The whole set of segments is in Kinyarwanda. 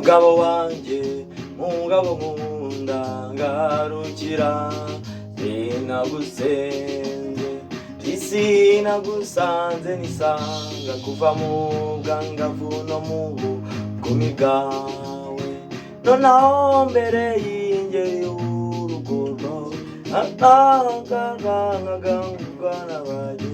mugabo wanje mugabo nkunda ngarukira sinagusenze sinagusanze nisanga kuva mu bwangavu no mu bugome bwawe nonaho mbere y'ingeri y'urugo rwawe nkagangwa nabaye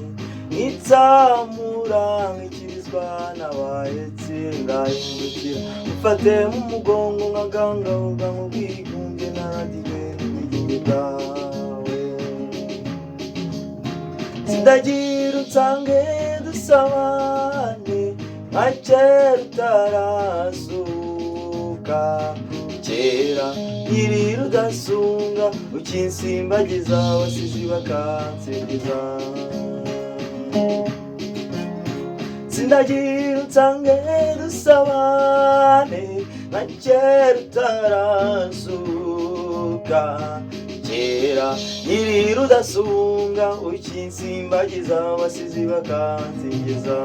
nitsamura nkikirizwa nabaye tsingahindukira mfate mu mugongo nkagangahurwa nk'ubwigunge naradiwe n'ubwigenge bwawe sindagira utsange dusabane nka kera utarasuka kera nkiri rudasunga ukinsimbagiza wasizi bakansingiza sindagira utsange dusabane nka kera utarasuka kera nkiri rudasunga ukinsimbagiza wasizi bakansingiza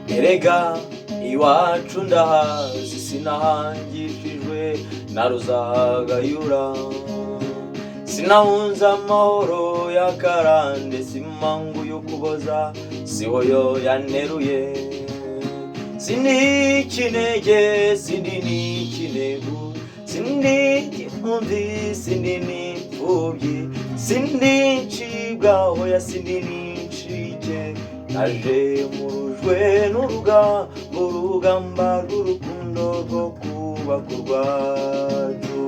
erega iwacu ndahazi sinahangishijwe na ruzagayura sinahunze amahoro y'akarande simangu y'ukuboza siho yo yaneruye sinikinege sindi nikinegu sindi impunzi sindi n'imfubyi sindi ncibwaho ya sindi n'incike naje murujwe n'urugamba rw'urukundo rwo kubaka urwacu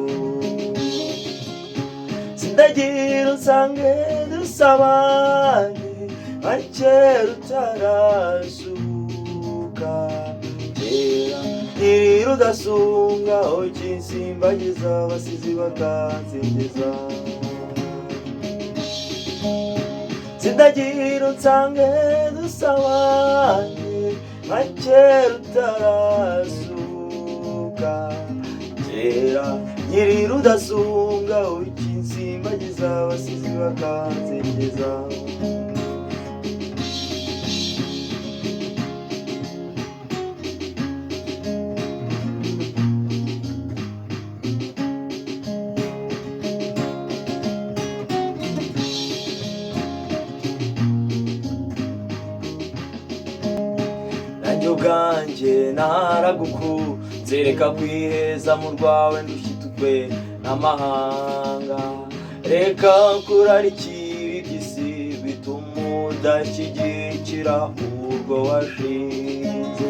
sindagira usange dusabane nka kera utarasuka kera nkiri rudasunga ukinsimbagiza wasizi bakansingiza sindagira utsange dusabane nka kera utarasuka kera nkiri rudasunga ukinsimbagiza wasizi bakansingiza ubwanje naragukunze reka kwiheza mu rwawe ndushyitwe n'amahanga reka kurarikira iby'isi bituma udashyigikira urwo washinze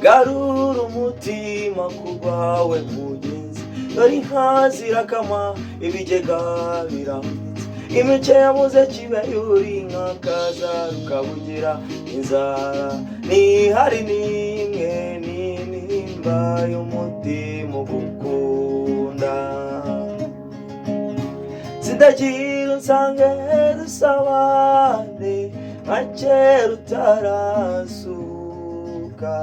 garura umutima ku rwawe mugenzi dore inka zirakama ibigega birambitse imice yabuze kibe yuri nk'akaza rukabugira inzara nihari n'imwe n'intimba y'umutima ugukunda sindagira unsange dusabane nka kera utarasuka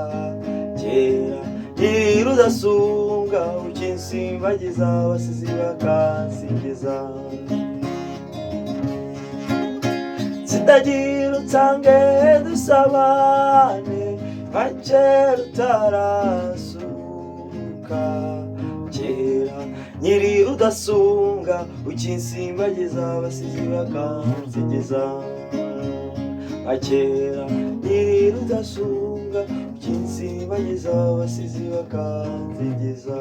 kera nkiri rudasunga ukinsimbagiza wasizi bakansingiza sindagira utsange dusabane nka kera utarasuka kera nkiri rudasunga ukinsimbagiza wasizi bakansingiza nka kera nkiri rudasunga ukinsimbagiza wasizi bakansingiza